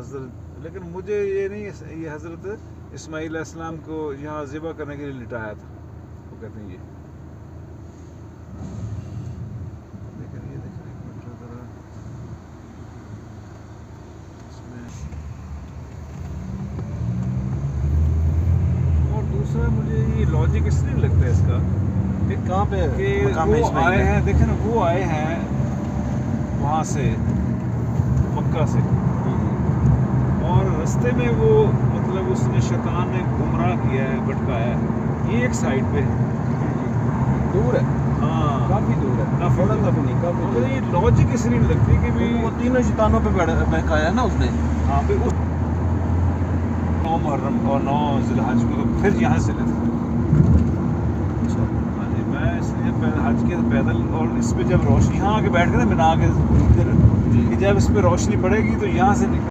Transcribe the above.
حضرت، لیکن مجھے یہ نہیں، یہ حضرت اسماعیل علیہ السلام کو یہاں ذبح کرنے کے لیے لٹایا تھا، وہ کہتے ہیں یہ لیکن یہ دیکھیں ایک منٹ ذرا اس میں. اور دوسرا مجھے یہ لاجک اس لیے لگتا ہے اس کا کہ کہاں پہ کہ مقام وہ اسماعیل آئے ہے؟ ہیں، دیکھیں نا، وہ آئے ہیں وہاں سے مکہ سے، اور رستے میں وہ مطلب اس نے شیطان نے گمراہ کیا ہے، بھٹکایا ہے، یہ ایک سائڈ پہ دور ہے، ہاں کافی دور ہے، کافی تھوڑا دور. تک نہیں، کافی مگر دور. یہ لاجک اس لیے نہیں لگتی کہ بھی وہ تینوں شیطانوں پہ بہکایا نا اس نے. ہاں بھی اس 9 محرم اور 9 ذی الحج کو تو پھر یہاں سے چلے تھے. ہاں جی، میں اس لیے حج کے پیدل، اور اس پہ جب روشنی یہاں آ کے بیٹھ کے نا، بنا کے ادھر، کہ جب اس پہ روشنی پڑے گی تو یہاں سے نکل